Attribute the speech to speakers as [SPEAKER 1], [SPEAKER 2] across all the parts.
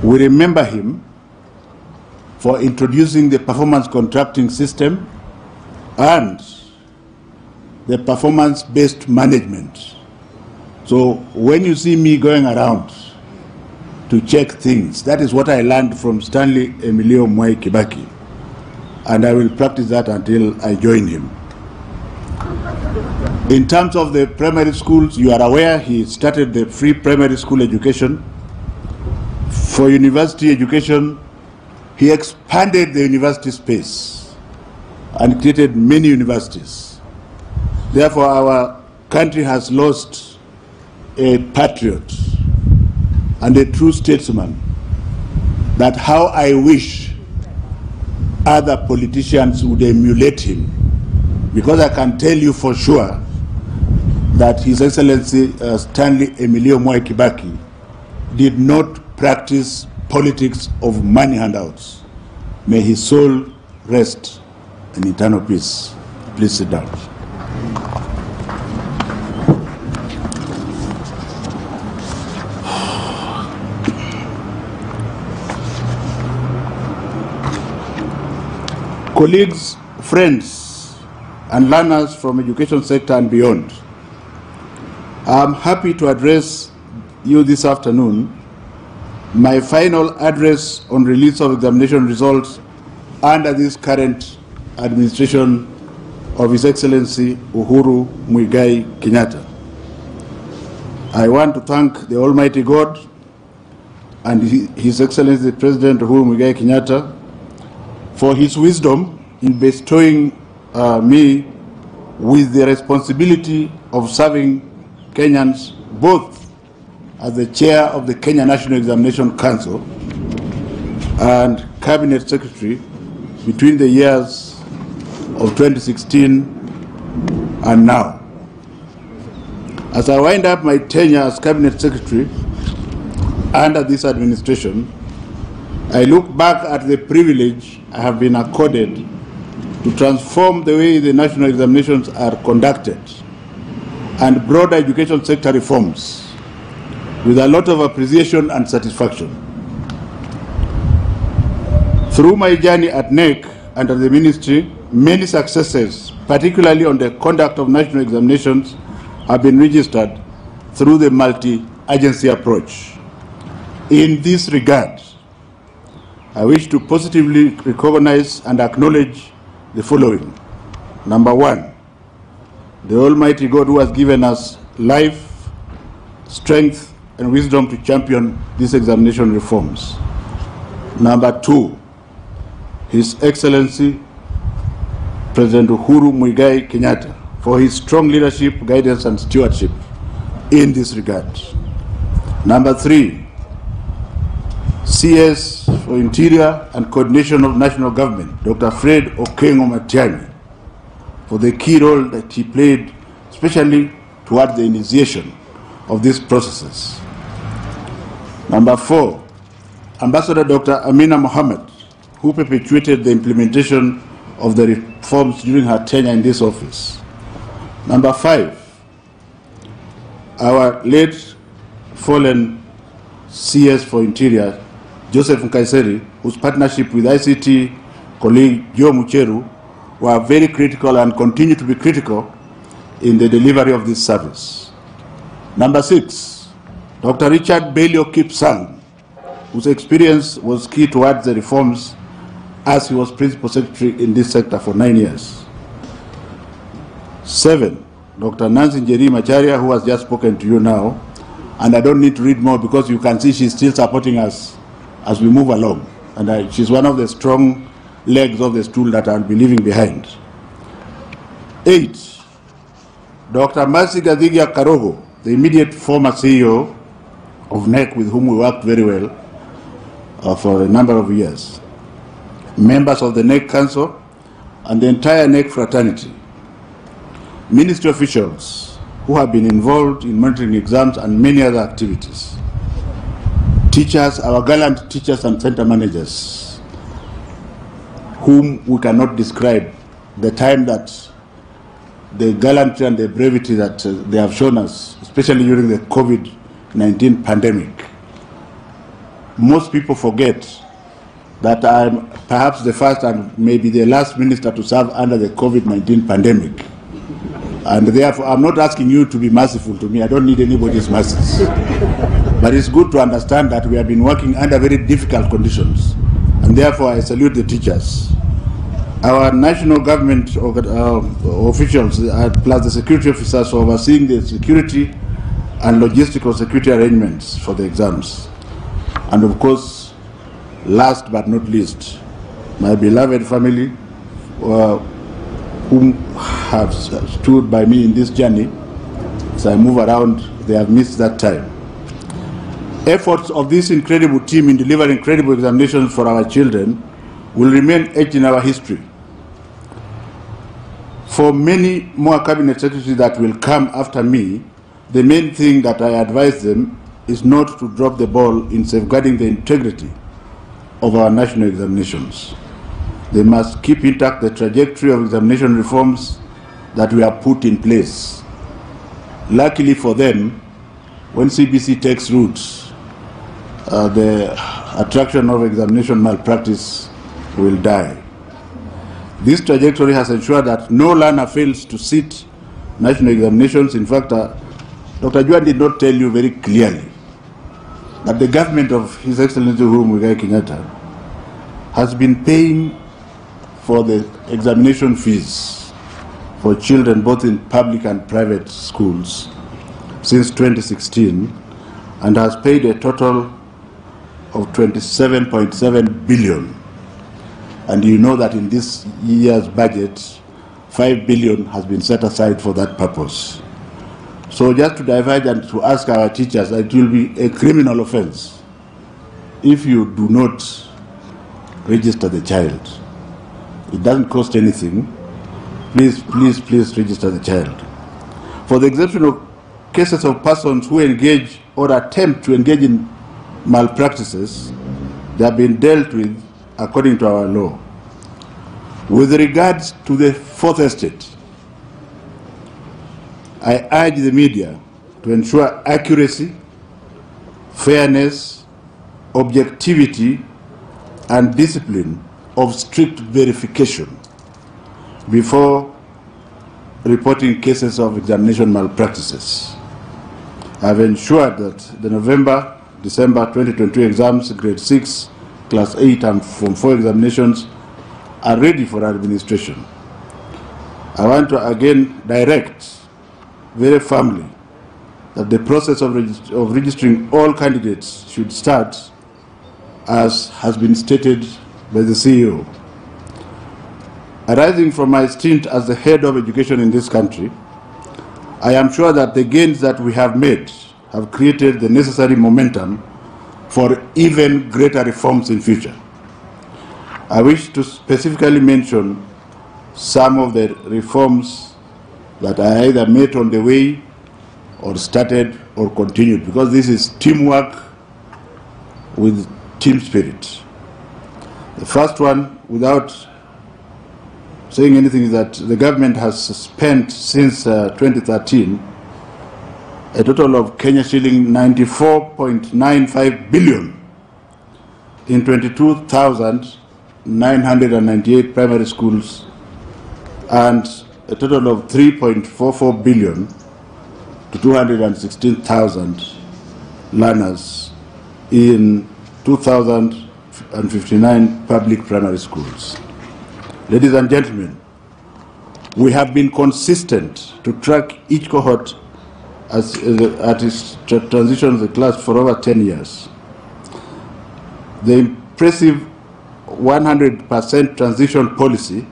[SPEAKER 1] We remember him for introducing the performance contracting system and the performance-based management. So when you see me going around to check things, that is what I learned from Stanley Emilio Mwai Kibaki, and I will practice that until I join him. In terms of the primary schools, you are aware he started the free primary school education. For university education, he expanded the university space and created many universities. Therefore, our country has lost a patriot and a true statesman that how I wish other politicians would emulate him, because I can tell you for sure that His Excellency Stanley Emilio Mwai Kibaki did not practice politics of money handouts. May his soul rest in eternal peace. Please sit down. Colleagues, friends, and learners from education sector and beyond, I'm happy to address you this afternoon my final address on release of examination results under this current administration of His Excellency Uhuru Muigai Kenyatta. I want to thank the Almighty God and His Excellency President Uhuru Muigai Kenyatta for his wisdom in bestowing me with the responsibility of serving Kenyans both as the chair of the Kenya National Examination Council and Cabinet Secretary between the years of 2016 and now. As I wind up my tenure as Cabinet Secretary under this administration, I look back at the privilege I have been accorded to transform the way the national examinations are conducted and broader education sector reforms with a lot of appreciation and satisfaction. Through my journey at NEC under the ministry, many successes, particularly on the conduct of national examinations, have been registered through the multi-agency approach. In this regard, I wish to positively recognize and acknowledge the following. Number one, the Almighty God who has given us life, strength, and wisdom to champion these examination reforms. Number two, His Excellency President Uhuru Muigai Kenyatta for his strong leadership, guidance, and stewardship in this regard. Number three, CS for Interior and Coordination of National Government, Dr. Fred Okengo Matiang'i, for the key role that he played, especially towards the initiation of these processes. Number four, Ambassador Dr. Amina Mohammed, who perpetuated the implementation of the reforms during her tenure in this office. Number five, our late fallen CS for Interior, Joseph Nkaiseri, whose partnership with ICT colleague Joe Mucheru were very critical and continue to be critical in the delivery of this service. Number six, Dr. Richard Belio Kipsang, whose experience was key towards the reforms as he was Principal Secretary in this sector for 9 years. Seven, Dr. Nancy Njeri Macharia, who has just spoken to you now, and I don't need to read more because you can see she's still supporting us as we move along. And she's one of the strong legs of the stool that I'll be leaving behind. Eight, Dr. Mercy Gadhigia Karogo, the immediate former CEO of NEC, with whom we worked very well for a number of years. Members of the NEC Council and the entire NEC fraternity. Ministry officials who have been involved in monitoring exams and many other activities. Teachers, our gallant teachers and center managers, whom we cannot describe the time that the gallantry and the brevity that they have shown us, especially during the COVID-19 pandemic. most people forget that I'm perhaps the first and maybe the last minister to serve under the COVID-19 pandemic. And therefore, I'm not asking you to be merciful to me. I don't need anybody's mercies. But it's good to understand that we have been working under very difficult conditions. And therefore, I salute the teachers. Our national government officials, plus the security officers, for overseeing the security and logistical security arrangements for the exams. And of course, last but not least, my beloved family, whom have stood by me in this journey. As I move around, they have missed that time. Efforts of this incredible team in delivering incredible examinations for our children will remain etched in our history. For many more cabinet secretaries that will come after me, the main thing that I advise them is not to drop the ball in safeguarding the integrity of our national examinations. They must keep intact the trajectory of examination reforms that we have put in place. Luckily for them, when CBC takes root, the attraction of examination malpractice will die. This trajectory has ensured that no learner fails to sit national examinations. In fact, Dr. Juan did not tell you very clearly that the government of His Excellency Uhuru Muigai Kenyatta has been paying for the examination fees for children both in public and private schools since 2016 and has paid a total of 27.7 billion. And you know that in this year's budget, 5 billion has been set aside for that purpose. So just to divide and to ask our teachers, it will be a criminal offense if you do not register the child. It doesn't cost anything. Please, please, please register the child. For the exception of cases of persons who engage or attempt to engage in malpractices, they have been dealt with according to our law. With regards to the fourth estate, I urge the media to ensure accuracy, fairness, objectivity, and discipline of strict verification before reporting cases of examination malpractices. I have ensured that the November-December 2022 exams, grade 6, class 8 and Form 4 examinations are ready for administration. I want to again direct very firmly that the process of registering all candidates should start as has been stated by the CEO. Arising from my stint as the head of education in this country, I am sure that the gains that we have made have created the necessary momentum for even greater reforms in future. I wish to specifically mention some of the reforms that I either made on the way or started or continued, because this is teamwork with team spirit. The first one, without saying anything, is that the government has spent since 2013 a total of Kenya shilling 94.95 billion in 22,998 primary schools and a total of 3.44 billion to 216,000 learners in 2,059 public primary schools. Ladies and gentlemen, we have been consistent to track each cohort at its transition of the class for over 10 years. The impressive 100% transition policy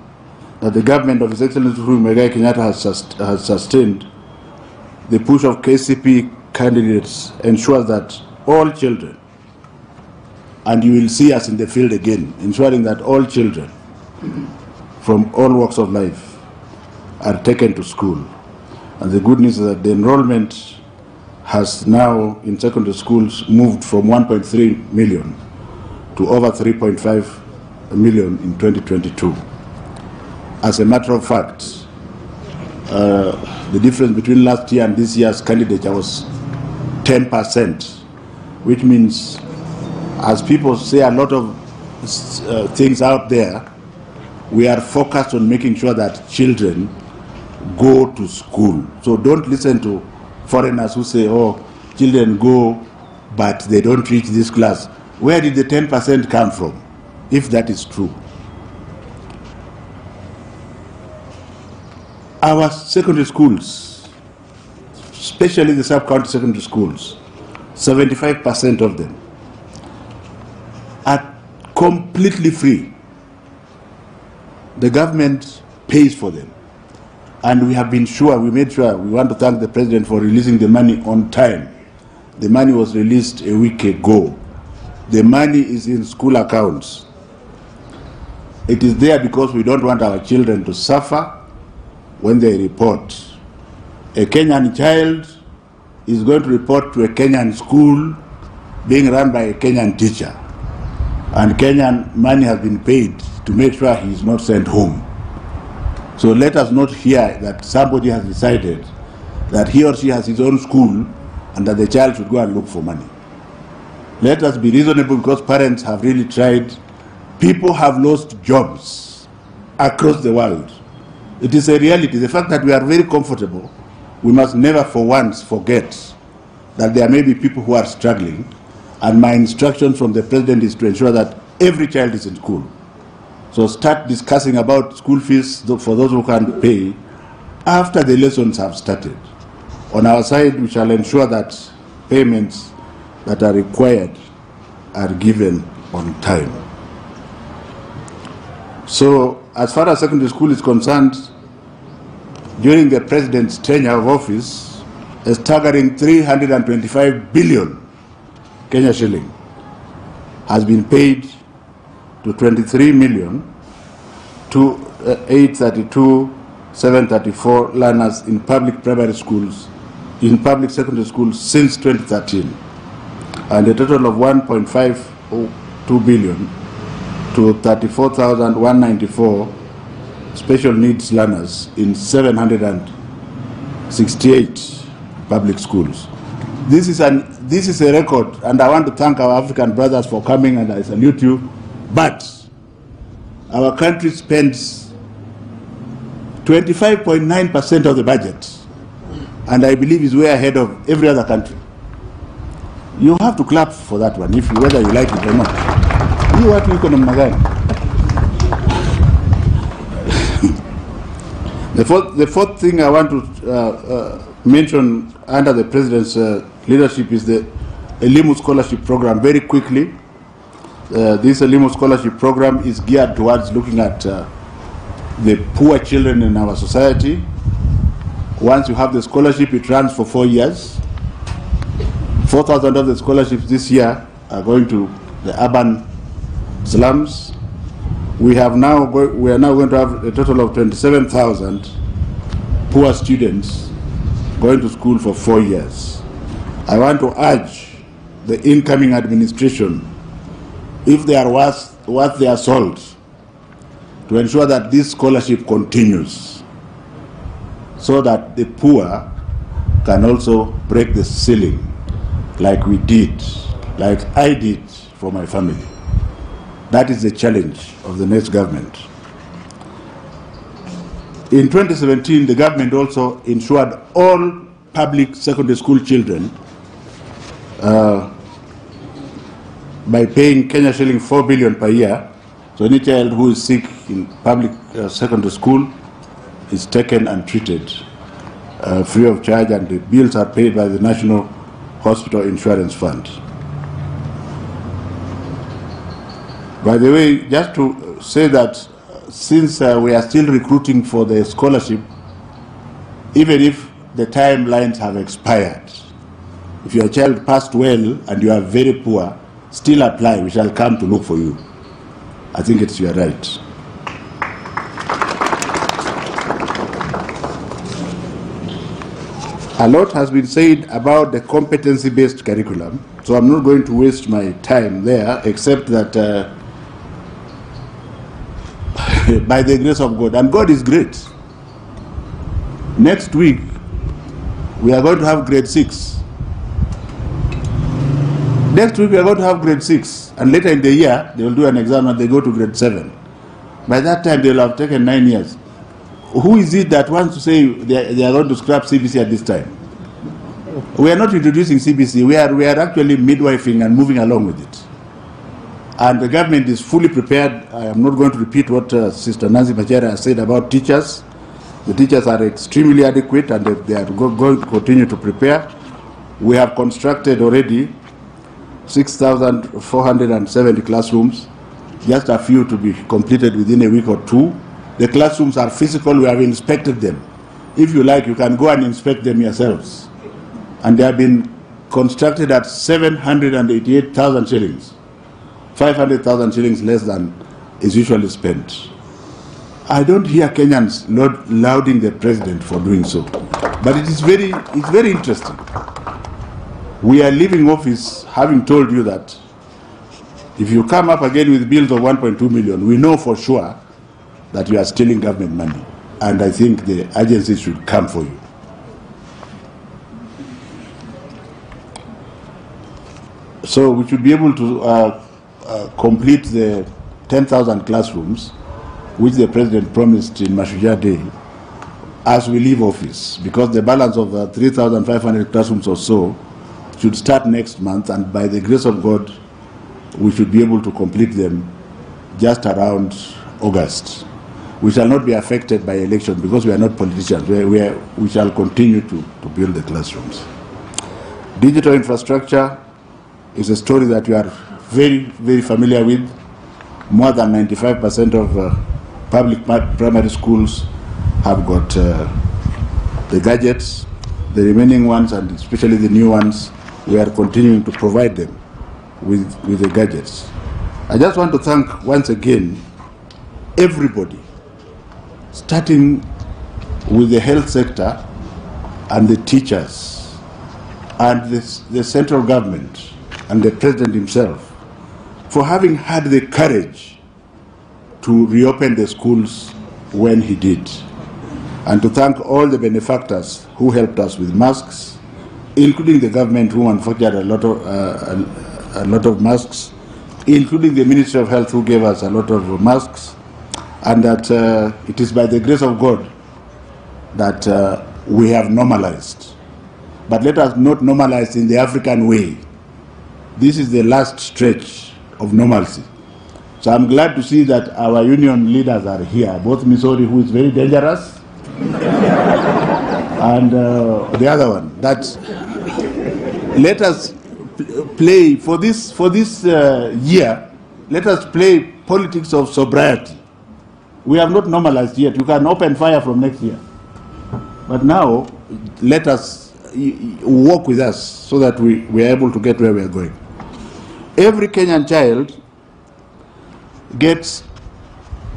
[SPEAKER 1] that the government of His Excellency Uhuru Muigai Kenyatta has sustained, the push of KCP candidates ensures that all children, and you will see us in the field again, ensuring that all children from all walks of life are taken to school. And the good news is that the enrollment has now in secondary schools moved from 1.3 million to over 3.5 million in 2022. As a matter of fact, the difference between last year and this year's candidature was 10%, which means As people say a lot of things out there, we are focused on making sure that children go to school. So don't listen to foreigners who say, oh, children go, but they don't reach this class. Where did the 10% come from, if that is true? Our secondary schools, especially the sub-county secondary schools, 75% of them are completely free. The government pays for them. And we have been sure, we made sure, we want to thank the President for releasing the money on time. The money was released a week ago. The money is in school accounts. It is there because we don't want our children to suffer when they report. A Kenyan child is going to report to a Kenyan school being run by a Kenyan teacher. And Kenyan money has been paid to make sure he is not sent home. So let us not hear that somebody has decided that he or she has his own school and that the child should go and look for money. Let us be reasonable, because parents have really tried. People have lost jobs across the world. It is a reality. The fact that we are very comfortable, we must never for once forget that there may be people who are struggling. And my instruction from the President is to ensure that every child is in school. So start discussing about school fees for those who can't pay after the lessons have started. On our side, we shall ensure that payments that are required are given on time. So as far as secondary school is concerned, during the President's tenure of office, a staggering 325 billion Kenya shilling has been paid to 23 million to 832,734 learners in public primary schools, in public secondary schools since 2013, and a total of 1.502 billion to 34,194 special needs learners in 768 public schools. This is a record, and I want to thank our African brothers for coming, and I salute you. But our country spends 25.9% of the budget, and I believe is way ahead of every other country. You have to clap for that one, whether you like it or not. You want to The fourth thing I want to mention under the President's leadership is the Limu scholarship program. Very quickly, this Limu scholarship program is geared towards looking at the poor children in our society. Once you have the scholarship, it runs for 4 years. 4,000 of the scholarships this year are going to the urban slums. We are now going to have a total of 27,000 poor students going to school for 4 years. I want to urge the incoming administration, if they are worth their salt, to ensure that this scholarship continues, so that the poor can also break the ceiling, like we did, like I did for my family. That is the challenge of the next government. In 2017, the government also insured all public secondary school children by paying Kenya shilling 4 billion per year. So any child who is sick in public secondary school is taken and treated free of charge, and the bills are paid by the National Hospital Insurance Fund. By the way, just to say that since we are still recruiting for the scholarship, even if the timelines have expired, if your child passed well and you are very poor, still apply. We shall come to look for you. I think it's your right. A lot has been said about the competency-based curriculum, so I'm not going to waste my time there, except that by the grace of God, and God is great. Next week, we are going to have grade 6. Next week we are going to have grade 6, and later in the year they will do an exam and they go to grade 7. By that time they will have taken 9 years. Who is it that wants to say they are going to scrap CBC at this time? We are not introducing CBC. We are actually midwifing and moving along with it. And the government is fully prepared. I am not going to repeat what Sister Nancy Machera has said about teachers. The teachers are extremely adequate, and they are going to continue to prepare. We have constructed already 6,470 classrooms, just a few to be completed within a week or two. The classrooms are physical. We have inspected them. If you like, you can go and inspect them yourselves. And they have been constructed at 788,000 shillings, 500,000 shillings less than is usually spent. I don't hear Kenyans lauding the president for doing so, but it's very interesting. We are leaving office having told you that if you come up again with bills of 1.2 million, we know for sure that you are stealing government money, and I think the agencies should come for you. So we should be able to complete the 10,000 classrooms which the president promised in Mashujaa Day as we leave office, because the balance of 3,500 classrooms or so should start next month, and by the grace of God we should be able to complete them just around August. We shall not be affected by election because we are not politicians. We shall continue to build the classrooms. Digital infrastructure is a story that you are very familiar with. More than 95% of public primary schools have got the gadgets. The remaining ones, and especially the new ones, we are continuing to provide them with the gadgets. I just want to thank once again everybody, starting with the health sector and the teachers and the central government and the president himself, for having had the courage to reopen the schools when he did. And to thank all the benefactors who helped us with masks, including the government who manufactured a lot of masks, including the Ministry of Health who gave us a lot of masks, and that it is by the grace of God that we have normalized. But let us not normalize in the African way. This is the last stretch of normalcy. So I'm glad to see that our union leaders are here, both Missouri, who is very dangerous, and the other one. That let us play for this year. Let us play politics of sobriety. We have not normalized yet. You can open fire from next year, but now let us walk with us so that we are able to get where we are going. Every Kenyan child gets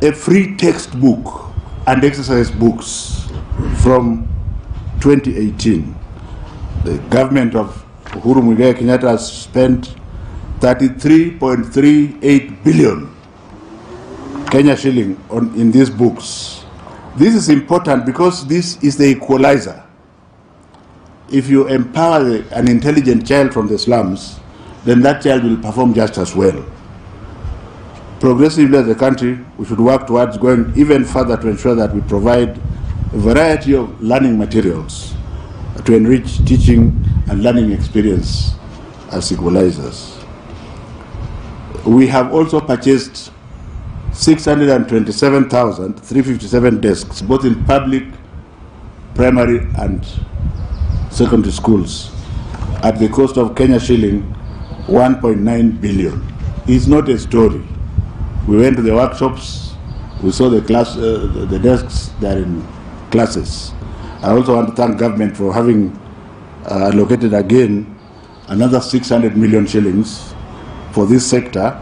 [SPEAKER 1] a free textbook and exercise books from 2018. The government of Uhuru Muigai Kenyatta has spent 33.38 billion Kenya shilling in these books. This is important because this is the equalizer. If you empower an intelligent child from the slums, then that child will perform just as well. Progressively as a country, we should work towards going even further to ensure that we provide a variety of learning materials to enrich teaching and learning experience as equalizers. We have also purchased 627,357 desks, both in public, primary and secondary schools, at the cost of Kenya shilling 1.9 billion. It's not a story. We went to the workshops, we saw the desks, they're in classes. I also want to thank government for having allocated again another 600 million shillings for this sector.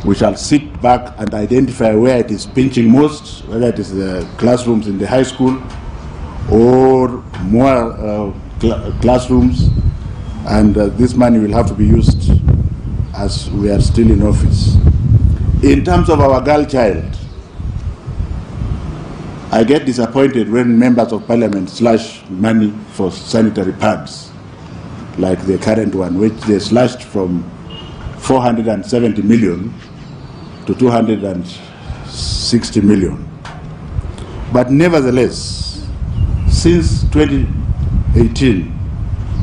[SPEAKER 1] We shall sit back and identify where it is pinching most, whether it is the classrooms in the high school or more classrooms, and this money will have to be used as we are still in office. In terms of our girl child, I get disappointed when members of parliament slash money for sanitary pads, like the current one, which they slashed from 470 million to 260 million. But nevertheless, since 2018,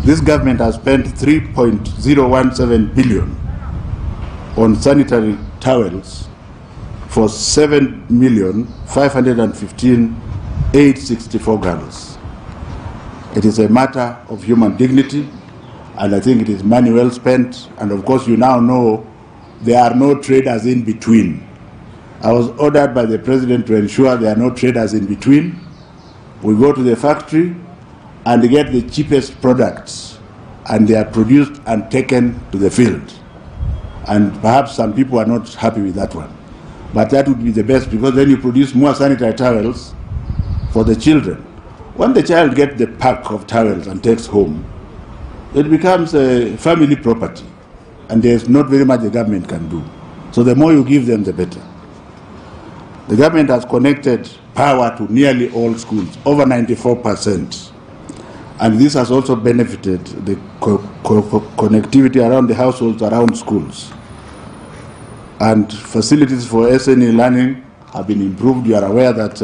[SPEAKER 1] this government has spent 3.017 billion on sanitary towels for 7,515,864 girls. It is a matter of human dignity, and I think it is money well spent. And of course, you now know there are no traders in between. I was ordered by the president to ensure there are no traders in between. We go to the factory and get the cheapest products, and they are produced and taken to the field. And perhaps some people are not happy with that one. But that would be the best, because then you produce more sanitary towels for the children. When the child gets the pack of towels and takes home, it becomes a family property, and there's not very much the government can do. So the more you give them, the better. The government has connected power to nearly all schools, over 94%. And this has also benefited the connectivity around the households around schools. And facilities for SNE learning have been improved. You are aware that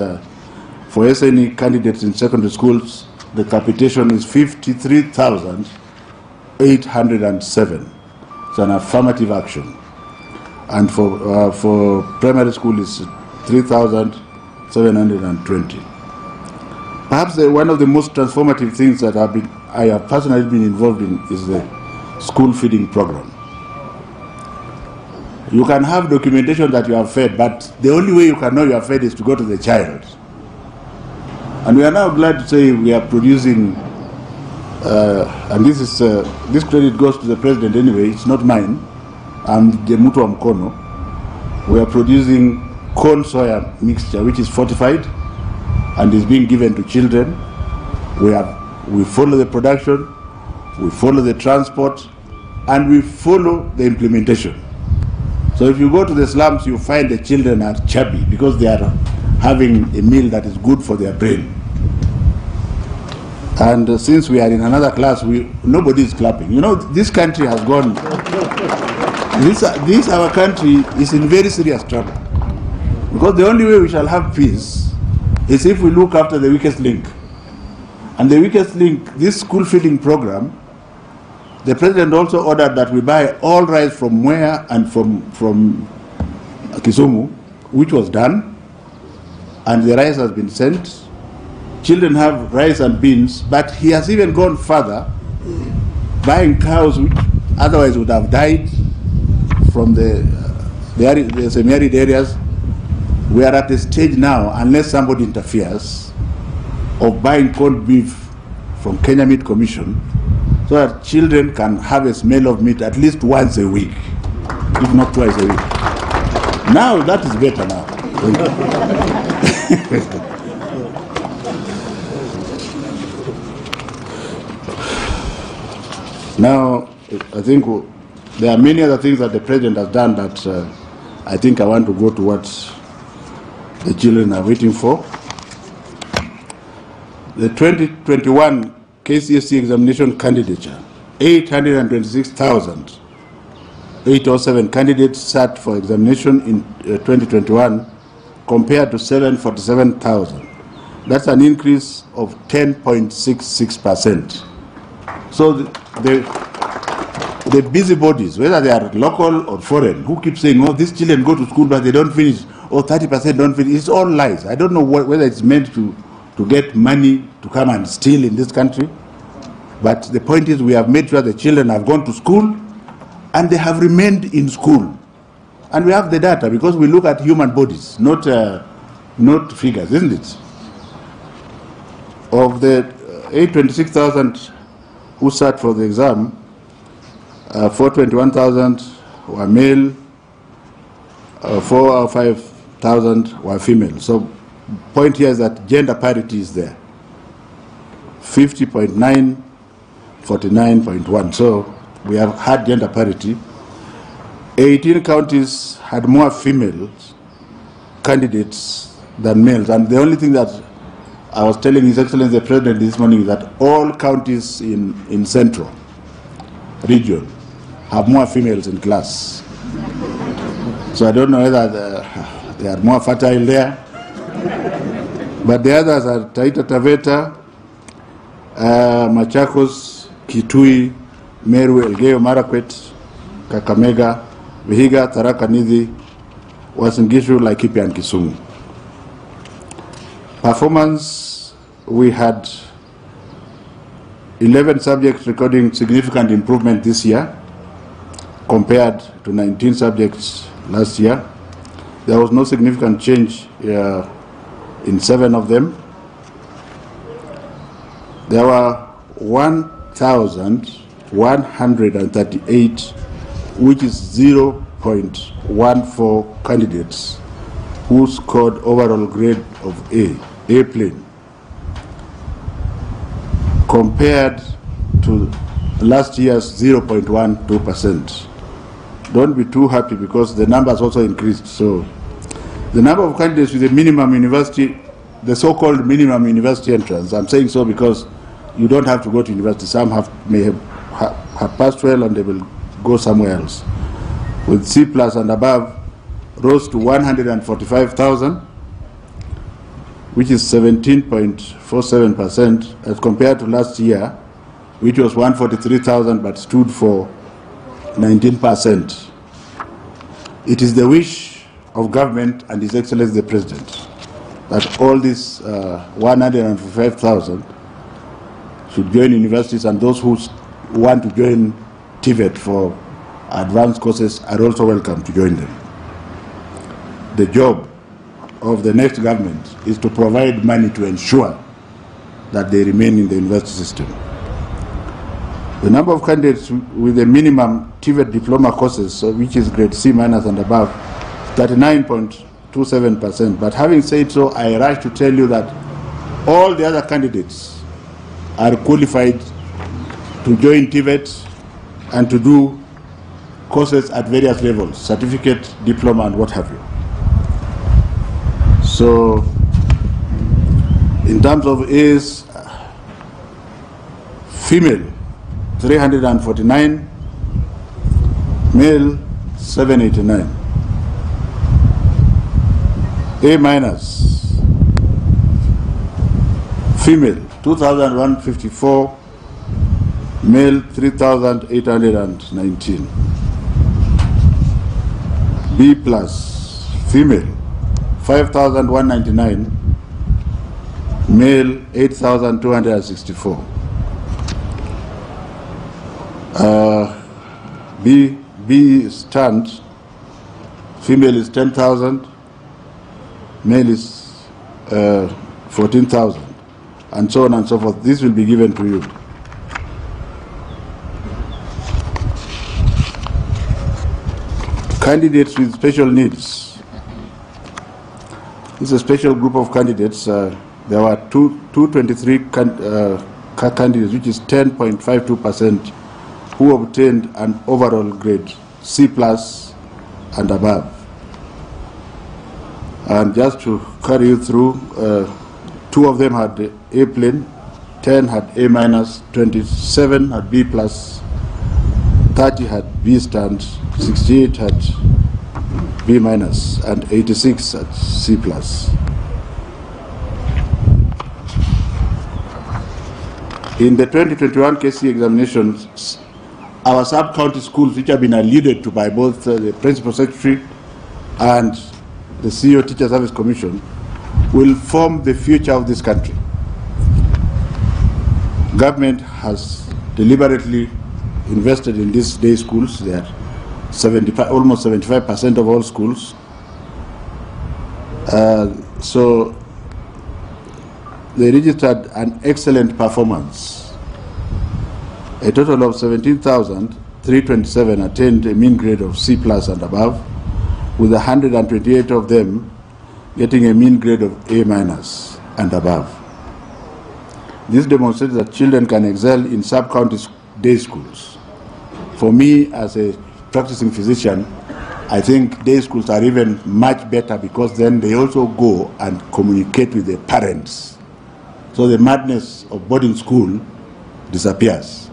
[SPEAKER 1] for SNE candidates in secondary schools, the capitation is 53,807. It's an affirmative action. And for primary school is 3,720. Perhaps one of the most transformative things that I have personally been involved in is the school feeding program. You can have documentation that you have fed, but the only way you can know you have fed is to go to the child. And we are now glad to say we are producing, and this credit goes to the president anyway, it's not mine, I'm the Mutu Mkono. We are producing corn soya mixture, which is fortified and is being given to children. We follow the production, we follow the transport, and we follow the implementation. So if you go to the slums, you find the children are chubby because they are having a meal that is good for their brain. And since we are in another class, nobody is clapping. You know, this country has gone, our country is in very serious trouble. Because the only way we shall have peace is if we look after the weakest link. And the weakest link, this school feeding program, the president also ordered that we buy all rice from Mwea and from Kisumu, which was done, and the rice has been sent. Children have rice and beans, but he has even gone further, buying cows which otherwise would have died from the semi-arid areas. We are at a stage now, unless somebody interferes, of buying corned beef from Kenya Meat Commission, so that children can have a smell of meat at least once a week, if not twice a week. Now that is better now. Now, I think there are many other things that the president has done that I think I want to go to what the children are waiting for. The 2021 KCSE examination candidature, 826,807 candidates sat for examination in 2021 compared to 747,000. That's an increase of 10.66%. So the busybodies, whether they are local or foreign, who keep saying, oh, these children go to school but they don't finish, or 30% don't finish, it's all lies. I don't know whether it's meant to get money to come and steal in this country. But the point is we have made sure the children have gone to school and they have remained in school. And we have the data because we look at human bodies, not figures, isn't it? Of the 826,000 who sat for the exam, 421,000 were male, 4 or 5,000 were female. So point here is that gender parity is there. 50.9, 49.1. So we have had gender parity. 18 counties had more female candidates than males. And the only thing that I was telling His Excellency the President this morning is that all counties in Central region have more females in class. So I don't know whether they are more fertile there. But the others are Taita Taveta, Machakos, Kitui, Meru, Elgeyo Marakwet, Kakamega, Vihiga, Tharaka Nithi, Uasin Gishu, Laikipia, and Kisumu. Performance, we had 11 subjects recording significant improvement this year compared to 19 subjects last year. There was no significant change in 7 of them. There were 1,138, which is 0.14 candidates who scored overall grade of A plane, compared to last year's 0.12%. Don't be too happy because the numbers also increased. So the number of candidates with a minimum university, the so-called minimum university entrance, I'm saying so because you don't have to go to university. Some may have passed well and they will go somewhere else. With C+ and above, rose to 145,000, which is 17.47% as compared to last year, which was 143,000 but stood for 19%. It is the wish of government and His Excellency the President that all these 145,000 should join universities, and those who want to join TVET for advanced courses are also welcome to join them. The job of the next government is to provide money to ensure that they remain in the university system. The number of candidates with the minimum TVET diploma courses, which is grade C- and above, 39.27%. But having said so, I rush to tell you that all the other candidates are qualified to join TVET and to do courses at various levels, certificate, diploma, and what have you. So, in terms of A's, female, 349, male, 789. A-, female, 2,154, male, 3,819. B+, female, 5,199, male, 8,264. B stand, female is 10,000, male is 14,000, and so on and so forth. This will be given to you. Candidates with special needs. This is a special group of candidates. There were 223 candidates, which is 10.52%, who obtained an overall grade C+ and above. And just to carry you through, 2 of them had A plane, 10 had A-, 27 had B+, 30 had B stand, 68 had B-, and 86 had C+. In the 2021 KCSE examinations, our sub-county schools, which have been alluded to by both the Principal Secretary and the CEO Teacher Service Commission, will form the future of this country. Government has deliberately invested in these day schools. They are almost 75% of all schools. So they registered an excellent performance. A total of 17,327 attained a mean grade of C+ and above, with 128 of them getting a mean grade of A- and above. This demonstrates that children can excel in sub-county day schools. For me, as a practicing physician, I think day schools are even much better because then they also go and communicate with the parents. So the madness of boarding school disappears.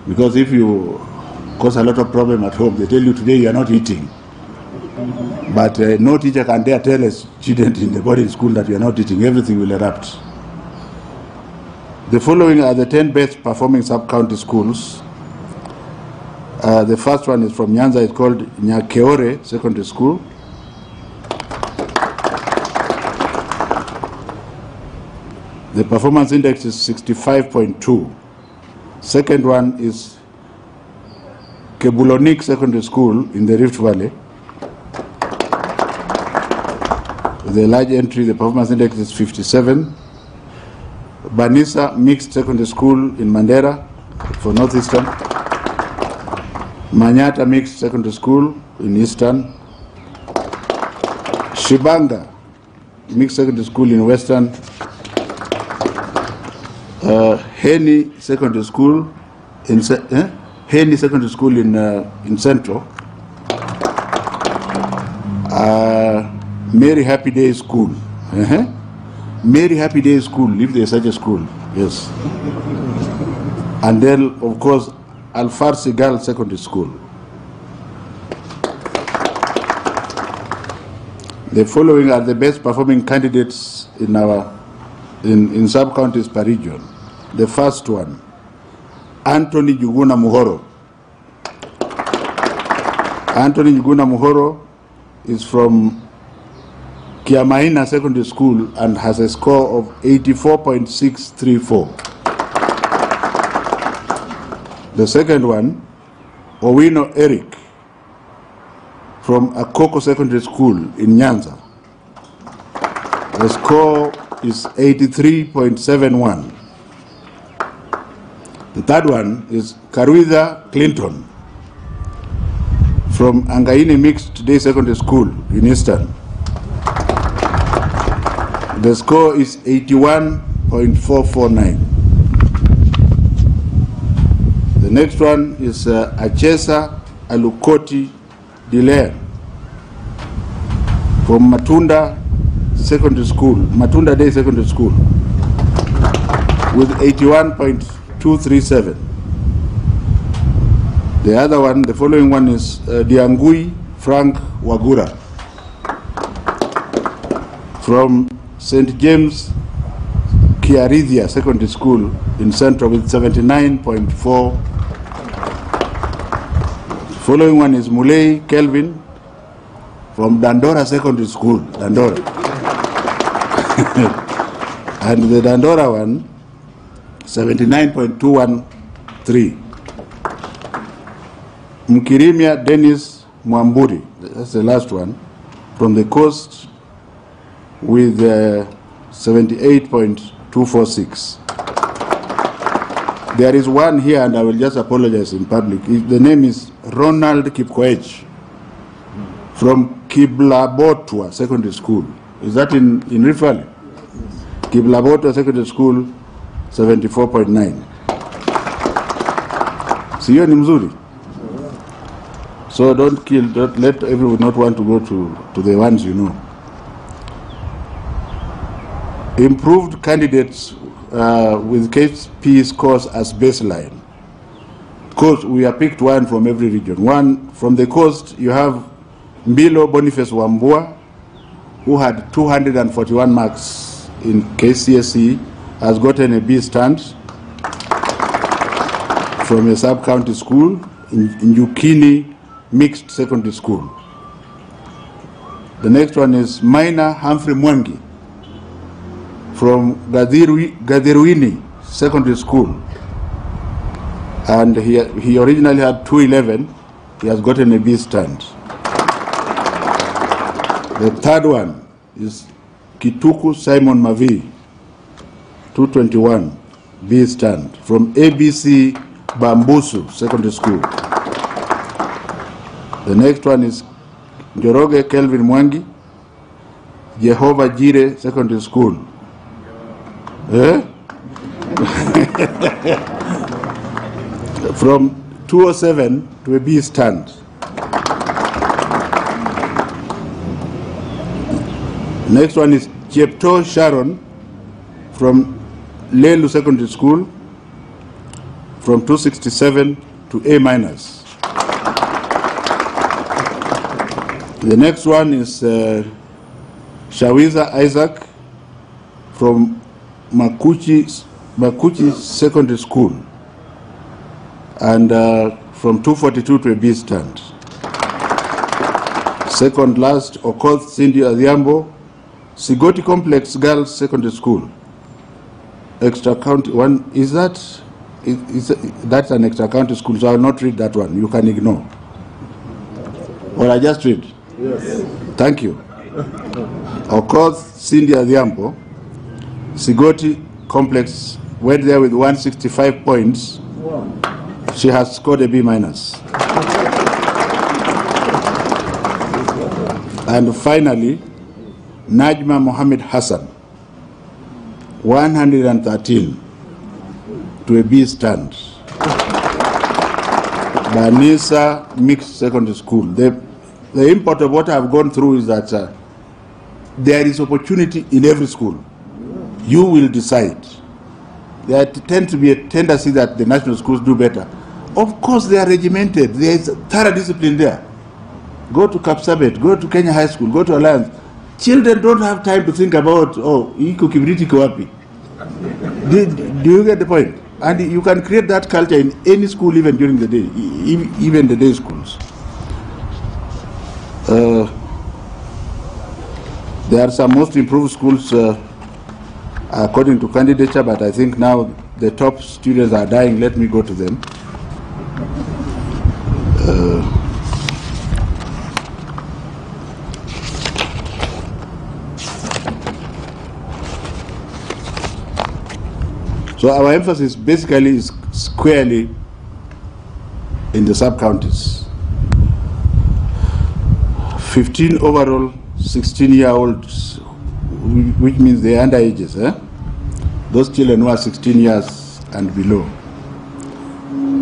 [SPEAKER 1] Because if you cause a lot of problem at home. They tell you today you are not eating. But no teacher can dare tell a student in the boarding school that you are not eating. Everything will erupt. The following are the 10 best performing sub-county schools. The first one is from Nyanza. It's called Nyakeore Secondary School. The performance index is 65.2. Second one is Kebulonik Secondary School in the Rift Valley. The large entry, the performance index is 57. Banisa Mixed Secondary School in Mandera for Northeastern. Manyata Mixed Secondary School in Eastern. Shibanga Mixed Secondary School in Western. Heni Secondary School in Heni Secondary School in Central. Mary Happy Day School. Mary Happy Day School, if there is such a school, yes. And then, of course, Al-Farsi Girls Secondary School. The following are the best performing candidates in sub-counties per region. The first one, Anthony Juguna Muhoro. Anthony Juguna Muhoro is from Kiamaina Secondary School and has a score of 84.634. The second one, Owino Eric from Akoko Secondary School in Nyanza. The score is 83.71. The third one is Karuida Clinton from Angaini Mixed Day Secondary School in Eastern. The score is 81.449. The next one is Achesa Alukoti Diler from Matunda Secondary School, Matunda Day Secondary School, with 81.237. The other one, the following one is Diangui Frank Wagura from St. James Kiarithia Secondary School in Central with 79.4. Following one is Mulei Kelvin from Dandora Secondary School, Dandora. And the Dandora one, 79.213. Mkirimia Dennis Mwamburi, that's the last one, from the coast with 78.246. There is one here, and I will just apologize in public. The name is Ronald Kipkoech from Kiblabotwa Secondary School. Is that in Rift Valley? Kiblabotwa Secondary School, 74.9. Siyo ni mzuri. So don't let everyone not want to go to the ones you know. Improved candidates with KCSE scores as baseline. Course, we have picked one from every region. One from the coast, you have Mbilo Boniface Wambua, who had 241 marks in KCSE, has gotten a B stand from a sub-county school in Yukini Mixed Secondary School. The next one is Minor Humphrey Mwangi from Gadirwini Secondary School. And he originally had 211. He has gotten a B stand. The third one is Kituku Simon Mavi, 221, B stand, from ABC Bambusu Secondary School. The next one is Njoroge Kelvin Mwangi, Jehovah Jire Secondary School. From 207 to a B stand. Next one is Chepto Sharon from Lelu Secondary School, from 267 to A minus. The next one is Shawiza Isaac from Makuchi Secondary School, and from 242 to a B stand. Second last, Okoth Cindy Adhiambo, Sigoti Complex Girls Secondary School. Extra county one, is that? That's an extra county school, so I will not read that one. You can ignore. Or I just read? Yes. Thank you. Okoth Cindy Adhiambo, Sigoti Complex, went there with 165 points. Wow. She has scored a B minus. And finally, Najma Mohammed Hassan, 113 to a B stand. Banisa Mixed Secondary School. The import of what I've gone through is that there is opportunity in every school. You will decide. There tends to be a tendency that the national schools do better. Of course, they are regimented. There is thorough discipline there. Go to Kapsabet, go to Kenya High School, go to Alliance. Children don't have time to think about, oh, iko kibriti kiwapi. Do you get the point? And you can create that culture in any school, even during the day, even the day schools. There are some most improved schools according to Candidature, but I think now the top students are dying. Let me go to them. So our emphasis basically is squarely in the sub-counties. 15 overall, 16-year-olds, which means they're underages. Those children who are 16 years and below.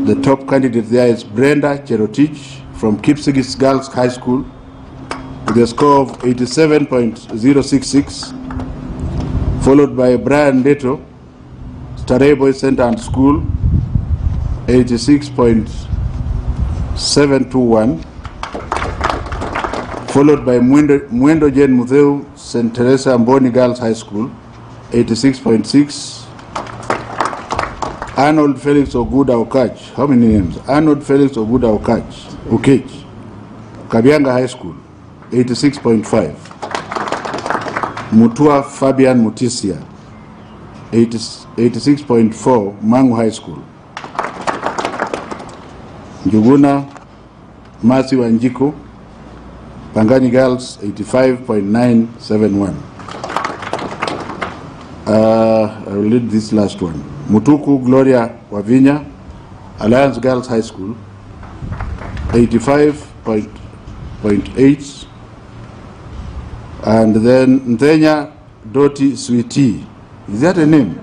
[SPEAKER 1] The top candidate there is Brenda Cherotich from Kcsc Girls High School with a score of 87.066, followed by Brian Leto, Starehe Boys Center and School, 86.721, followed by Mwendo Jen Mutheu, St. Teresa Mboni Girls High School, 86.6, Arnold Felix Oguda Okach, how many names? Arnold Felix Oguda Okach, Kabianga High School, 86.5, Mutua Fabian Mutisia, 86.4, Mangu High School. Njuguna Masi Wanjiku, Pangani Girls, 85.971. I will read this last one. Mutuku Gloria Wavinya, Alliance Girls High School, 85.8. And then Nthenya Doti Sweetie. Is that a name?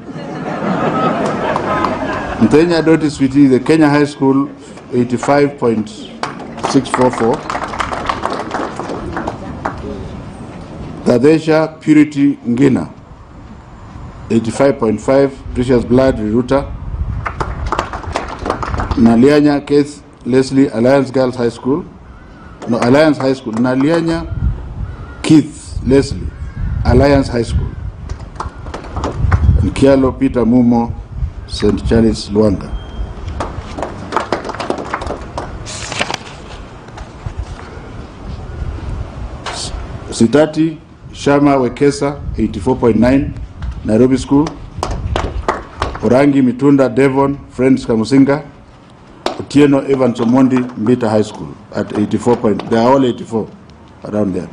[SPEAKER 1] Nthenya Doti Sweetie, the Kenya High School, 85.644. Tadesha Purity Ngina, 85.5. Precious Blood Riruta. Nalianya Keith Leslie, Alliance Girls High School. No, Alliance High School. Nalianya Keith Leslie, Alliance High School. And Kialo Peter Mumo, St. Charles Luanga. Sitati Shama Wekesa, 84.9, Nairobi School. Orangi Mitunda Devon, Friends Kamusinga. Otieno Evans Omondi, Mbita High School at 84 point. They are all 84 around there.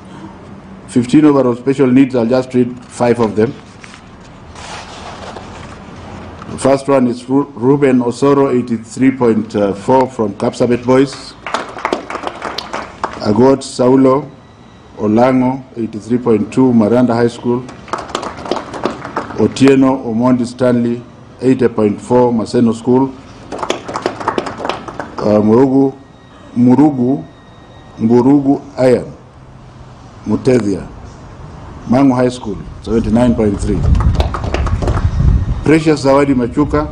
[SPEAKER 1] 15 overall special needs, I'll just read 5 of them. The first one is Ruben Osoro, 83.4 from Kapsabet Boys. Agot Saulo Olango, 83.2, Maranda High School. Otieno Omondi Stanley, 80.4, Maseno School. Mburugu Ayan, Mutethia, Mangu High School, 79.3. Precious Zawadi Machuka,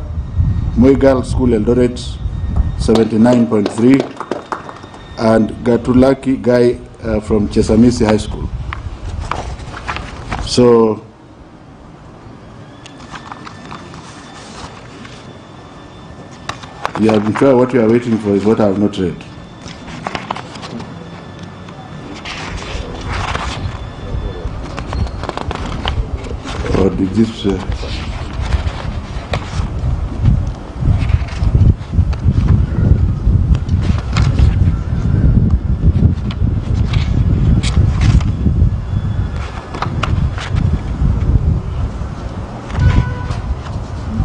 [SPEAKER 1] Moi Girls School Eldoret, 79.3. And Gatulaki Guy from Chesamisi High School. So, yeah, I'm sure what you are waiting for is what I have not read. Or did this...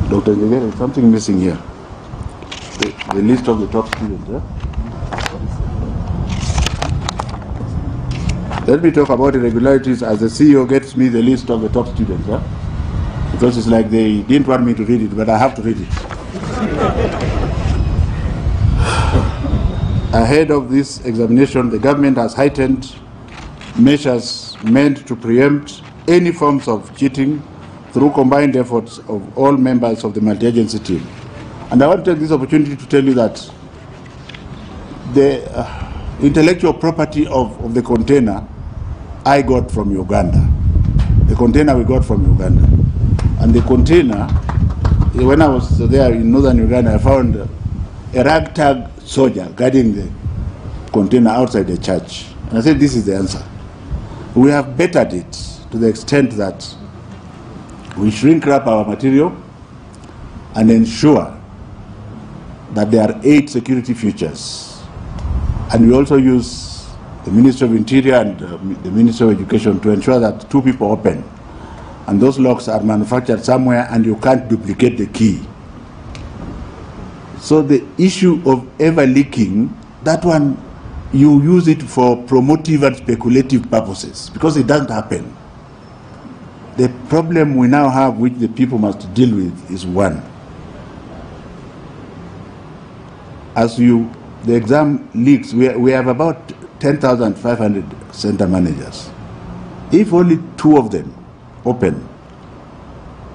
[SPEAKER 1] Dr. Njegere, there's something missing here. The list of the top students. Let me talk about irregularities as the CEO gets me the list of the top students. Because it's like they didn't want me to read it, but I have to read it. Ahead of this examination, the government has heightened measures meant to preempt any forms of cheating through combined efforts of all members of the multi-agency team. And I want to take this opportunity to tell you that the intellectual property of the container I got from Uganda. The container we got from Uganda. And the container, when I was there in northern Uganda, I found a ragtag soldier guarding the container outside the church. And I said, this is the answer. We have bettered it to the extent that we shrink wrap our material and ensure that there are 8 security features. And we also use the Ministry of Interior and the Ministry of Education to ensure that 2 people open. And those locks are manufactured somewhere and you can't duplicate the key. So the issue of ever leaking, that one, you use it for promotive and speculative purposes because it doesn't happen. The problem we now have, which the people must deal with, is one. As the exam leaks, we have about 10,500 center managers. If only 2 of them open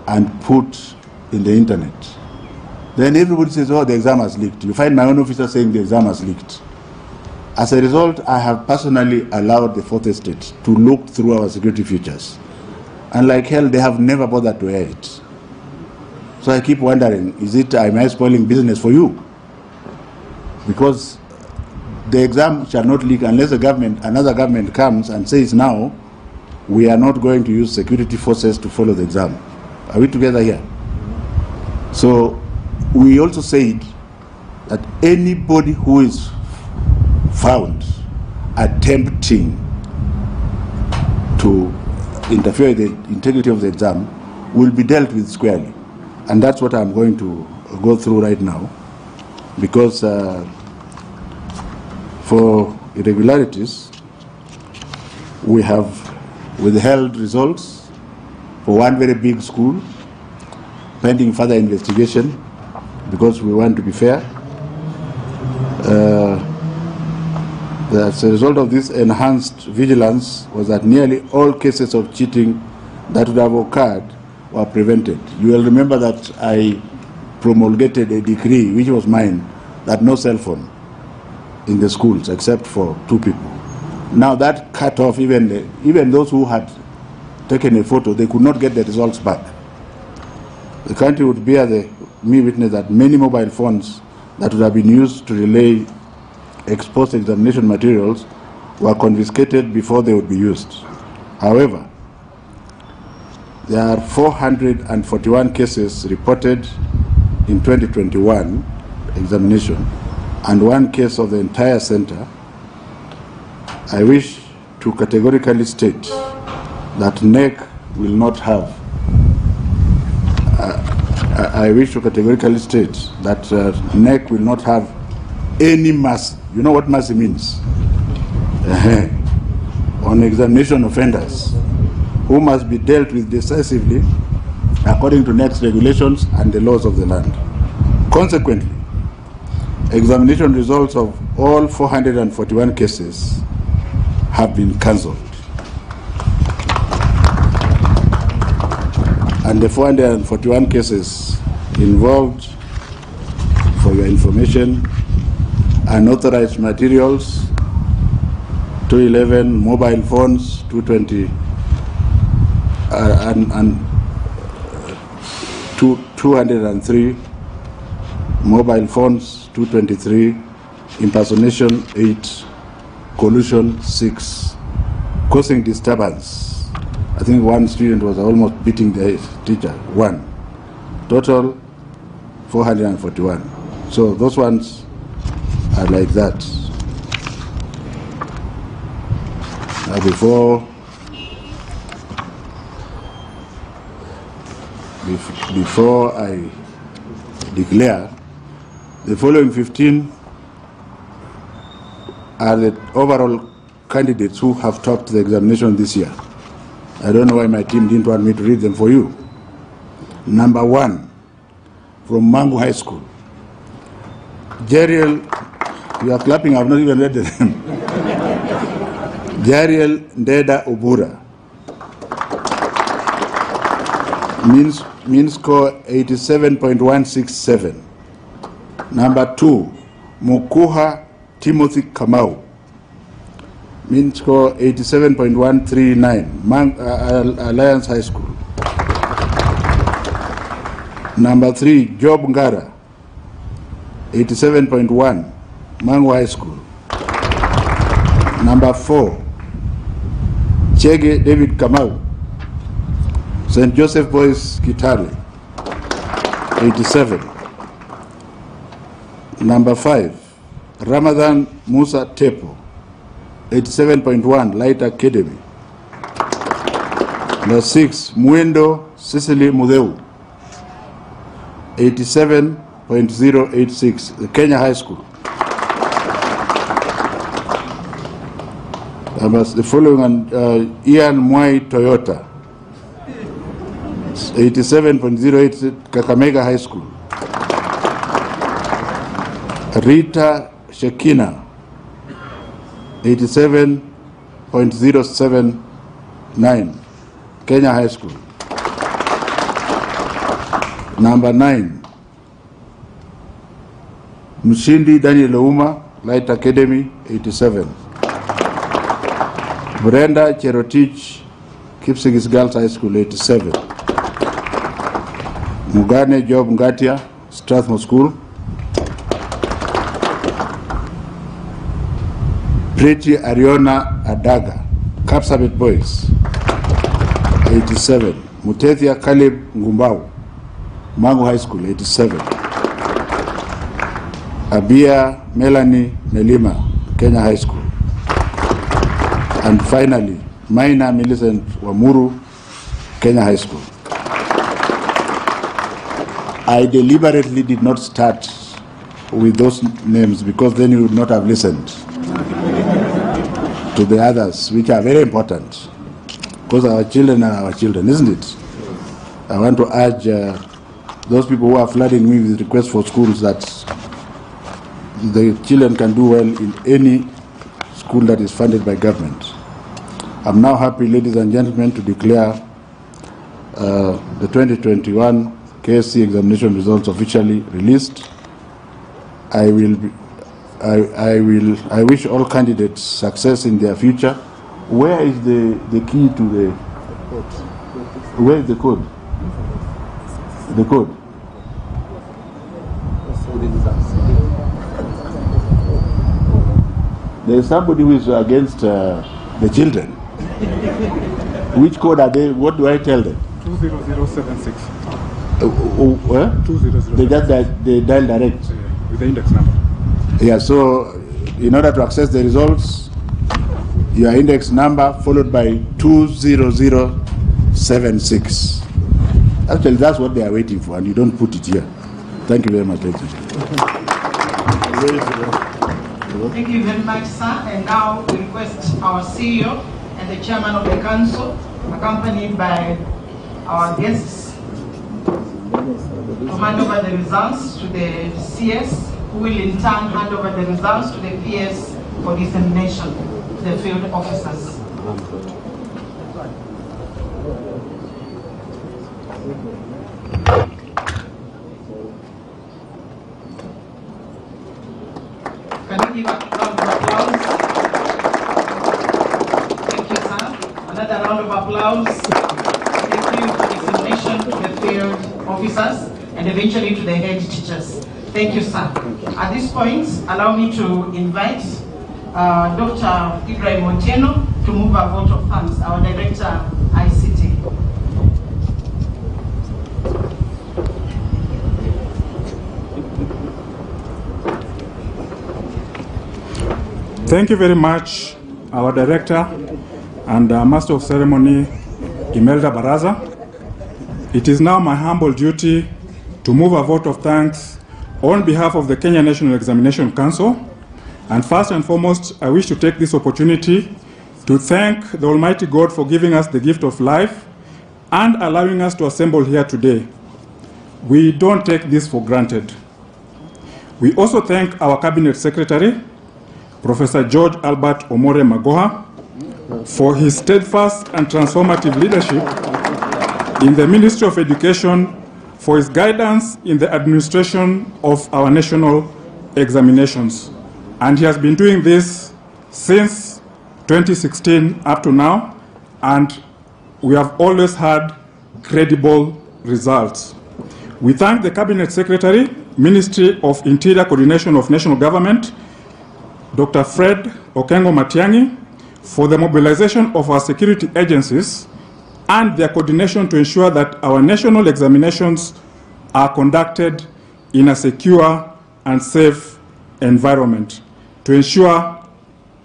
[SPEAKER 1] and put in the internet, then everybody says, oh, the exam has leaked. You find my own officer saying the exam has leaked. As a result, I have personally allowed the 4th estate to look through our security features. And like hell, they have never bothered to air it. So I keep wondering, am I spoiling business for you? Because the exam shall not leak unless another government comes and says now, we are not going to use security forces to follow the exam. Are we together here? So we also said that anybody who is found attempting to interfere with the integrity of the exam will be dealt with squarely. And that's what I'm going to go through right now, because for irregularities, we have withheld results for one very big school, pending further investigation, because we want to be fair. As a result of this enhanced vigilance was that nearly all cases of cheating that would have occurred were prevented. You will remember that I promulgated a decree, which was mine, that no cell phone in the schools except for 2 people. Now that cut off even those who had taken a photo, they could not get the results back. The country would bear me witness that many mobile phones that would have been used to relay exposed examination materials were confiscated before they would be used. However, there are 441 cases reported in 2021 examination and 1 case of the entire center. I wish to categorically state that NEC will not have NEC will not have any mercy. You know what mercy means? On examination offenders who must be dealt with decisively according to NEC's regulations and the laws of the land. Consequently, examination results of all 441 cases have been cancelled. And the 441 cases involved, for your information, unauthorized materials, 211 mobile phones, 220 and 203 mobile phones, 223 impersonation, 8 collusion, 6 causing disturbance. I think one student was almost beating the teacher, 1. Total 441. So those ones are like that. Before I declare, the following 15 are the overall candidates who have topped the examination this year. I don't know why my team didn't want me to read them for you. Number 1, from Mangu High School. Jeriel, you are clapping, I have not even read them. Jeriel Ndeda Obura. Mean score 87.167. Number 2, Mukuha Timothy Kamau. Mean score 87.139. Alliance High School. Number 3, Job Ngara. 87.1. Mangu High School. Number 4, Chege David Kamau. St. Joseph Boys Kitale, 87. Number 5, Ramadan Musa Tepo, 87.1, Light Academy. Number 6, Muendo Cecily Mudeu, 87.086, the Kenya High School. The following one, Ian Mwai Toyota, 87.08, Kakamega High School. Rita Shekina, 87.079, Kenya High School. Number 9, Mshindi Daniel Ouma, Light Academy, 87. Brenda Cherotich, Kcsc Girls High School, 87. Mugane Job Ngatia, Strathmore School. Pretty Ariona Adaga, Kapsabet Boys, 87. Mutethia Caleb Ngumbau, Mangu High School, 87. Abia Melanie Melima, Kenya High School. And finally, Maina Millicent Wamuru, Kenya High School. I deliberately did not start with those names because then you would not have listened to the others, which are very important. Because our children are our children, isn't it? I want to urge those people who are flooding me with requests for schools that the children can do well in any school that is funded by government. I'm now happy, ladies and gentlemen, to declare the 2021 KCSE examination results officially released. I wish all candidates success in their future. Where is the key to the code? Where is the code? The code. There is somebody who is against the children. Which code are they? What do I tell them?
[SPEAKER 2] 20076.
[SPEAKER 1] 200. They dial direct.
[SPEAKER 2] With the index number.
[SPEAKER 1] Yeah, so in order to access the results, your index number followed by 20076. Actually, that's what they are waiting for, and you don't put it here. Thank you very much, ladies and gentlemen.
[SPEAKER 3] Thank you very much, sir. And now we request our CEO and the chairman of the council, accompanied by our guests, to hand over the results to the CS, who will in turn hand over the results to the PS for dissemination to the field officers. Can we give a round of applause? Another round of applause. Thank you for examination to the field officers and eventually to the head teachers. Thank you, sir. At this point, allow me to invite Dr. Ibrahim Otieno to move a vote of thanks, our Director, ICT.
[SPEAKER 2] Thank you very much, our Director and Master of Ceremony, Imelda Baraza. It is now my humble duty to move a vote of thanks on behalf of the Kenya National Examination Council. And first and foremost, I wish to take this opportunity to thank the Almighty God for giving us the gift of life and allowing us to assemble here today. We don't take this for granted. We also thank our Cabinet Secretary, Professor George Albert Omore Magoha, for his steadfast and transformative leadership in the Ministry of Education, for his guidance in the administration of our national examinations. And he has been doing this since 2016 up to now, and we have always had credible results. We thank the Cabinet Secretary, Ministry of Interior Coordination of National Government, Dr. Fred Okengo Matiang'i, for the mobilization of our security agencies and their coordination to ensure that our national examinations are conducted in a secure and safe environment to ensure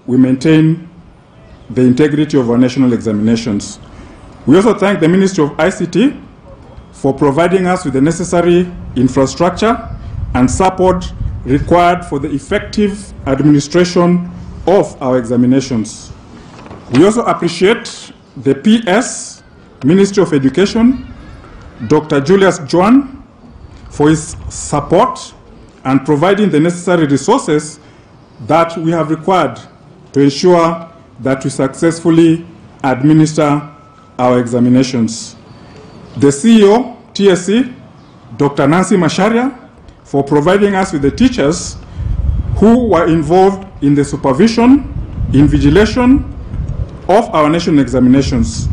[SPEAKER 2] we maintain the integrity of our national examinations. We also thank the Ministry of ICT for providing us with the necessary infrastructure and support required for the effective administration of our examinations. We also appreciate the PS, Ministry of Education, Dr. Julius Joan, for his support and providing the necessary resources that we have required to ensure that we successfully administer our examinations. The CEO, TSC, Dr. Nancy Macharia, for providing us with the teachers who were involved in the supervision, invigilation of our national examinations.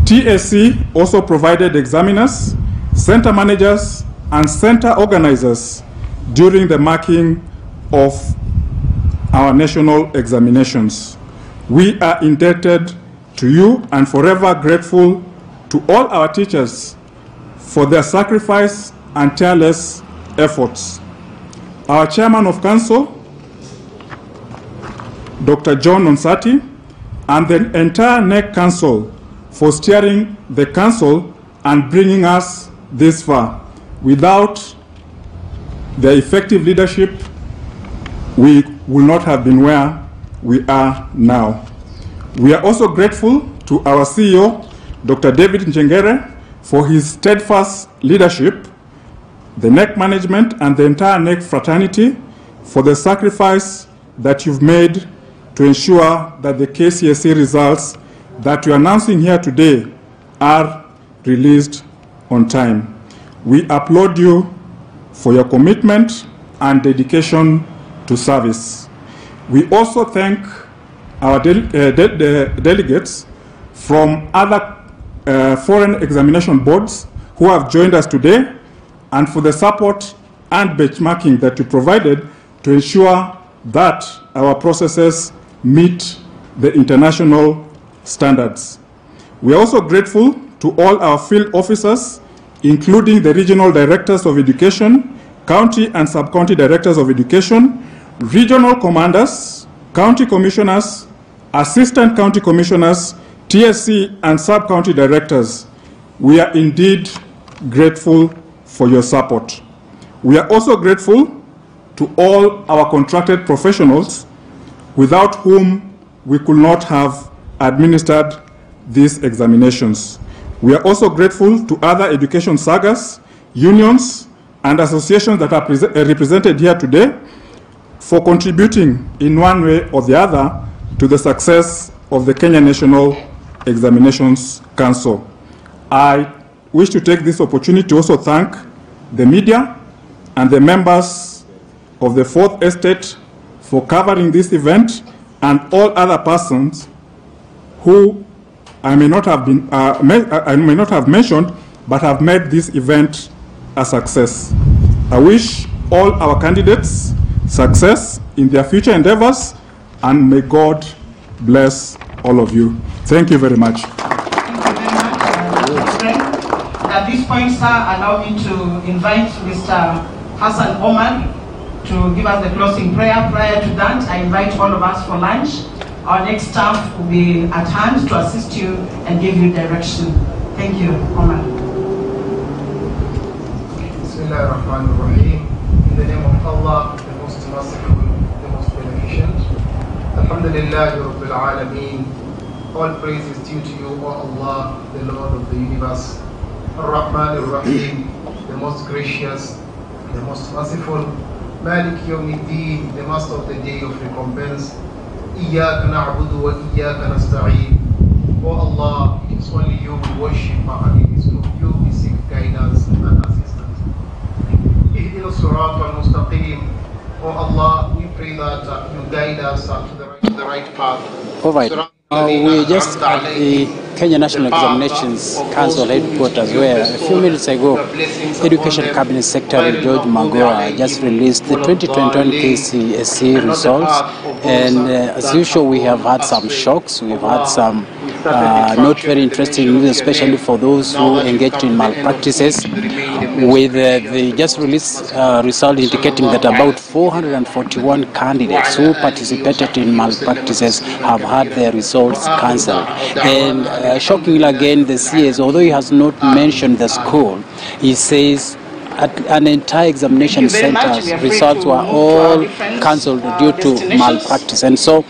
[SPEAKER 2] TSC also provided examiners, center managers, and center organizers during the marking of our national examinations. We are indebted to you and forever grateful to all our teachers for their sacrifice and tireless efforts. Our Chairman of Council, Dr. John Onsati, and the entire NEC Council for steering the Council and bringing us this far. Without their effective leadership, we will not have been where we are now. We are also grateful to our CEO, Dr. David Njengere, for his steadfast leadership, the NEC management and the entire NEC fraternity for the sacrifice that you've made to ensure that the KCSE results that you're announcing here today are released on time. We applaud you for your commitment and dedication to service. We also thank our delegates from other foreign examination boards who have joined us today, and for the support and benchmarking that you provided to ensure that our processes meet the international standards. We are also grateful to all our field officers, including the regional directors of education, county and sub-county directors of education, regional commanders, county commissioners, assistant county commissioners, TSC and sub-county directors. We are indeed grateful for your support. We are also grateful to all our contracted professionals without whom we could not have administered these examinations. We are also grateful to other education sagas, unions, and associations that are represented here today for contributing in one way or the other to the success of the Kenya National Examinations Council. I wish to take this opportunity to also thank the media and the members of the Fourth Estate for covering this event, and all other persons who I may not have been I may not have mentioned, but have made this event a success. I wish all our candidates success in their future endeavors, and may God bless all of you. Thank you very much.
[SPEAKER 3] Thank you very much, At this point, sir, allow me to invite Mr. Hassan Omar to give us the closing prayer. Prior to that, I invite all of us for lunch. Our next staff will be at hand to assist you and give you direction. Thank you, Omar.
[SPEAKER 4] Bismillahirrahmanirrahim. In the name of Allah, the most merciful, the most beneficent. Alhamdulillah Rabbil Alameen. All praise is due to you, O Allah, the Lord of the universe. Ar-Rahman Ar-Rahim, the most gracious, the most merciful. Malik Yawmiddin, the master of the day of recompense. Iyyaka na'budu wa iyyaka nasta'een. O Allah, it is only you we worship, and it is from you we seek guidance and assistance. Ihdina as-sirat al-mustaqim. O Allah, we pray that you guide us to the right path.
[SPEAKER 5] All right. We just at the Kenya National Examinations Council headquarters, where a few minutes ago, Education Cabinet Secretary George Magora just released the 2021 KCSE results. And as usual, we have had some shocks. We've had some not very interesting news, especially for those who engaged in malpractices, with the just released result indicating that about 441 candidates who participated in malpractices have had their results cancelled. And shockingly again, the CS, although he has not mentioned the school, he says at an entire examination center's results were all cancelled due to malpractice. And so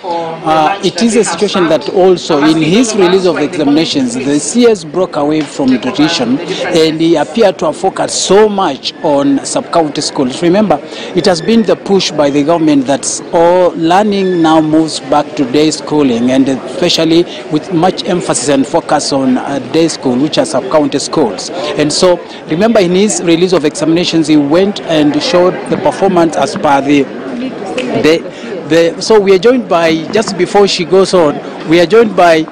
[SPEAKER 5] it is a situation that also in his release of examinations, the CS broke away from tradition, and he appeared to have focused so much on sub-county schools. Remember, it has been the push by the government that all learning now moves back to day schooling, and especially with much emphasis and focus on day school, which are sub-county schools. And so remember, in his release of examinations, he went and showed the performance as per so we are joined by, just before she goes on, we are joined by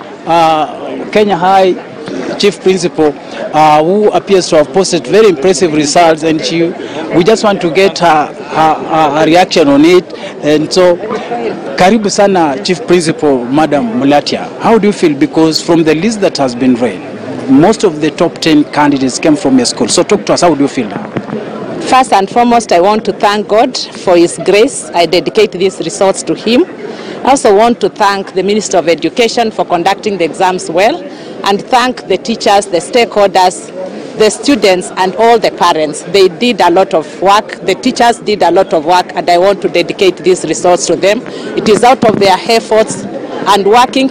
[SPEAKER 5] Kenya High Chief Principal, who appears to have posted very impressive results, and we just want to get her reaction on it. And so, karibu sana Chief Principal, Madam Mulatia. How do you feel? Because from the list that has been read, most of the top 10 candidates came from your school. So talk to us, how do you feel now?
[SPEAKER 6] First and foremost, I want to thank God for His grace. I dedicate these results to Him. I also want to thank the Minister of Education for conducting the exams well, and thank the teachers, the stakeholders, the students, and all the parents. They did a lot of work. The teachers did a lot of work, and I want to dedicate these results to them. It is out of their efforts and working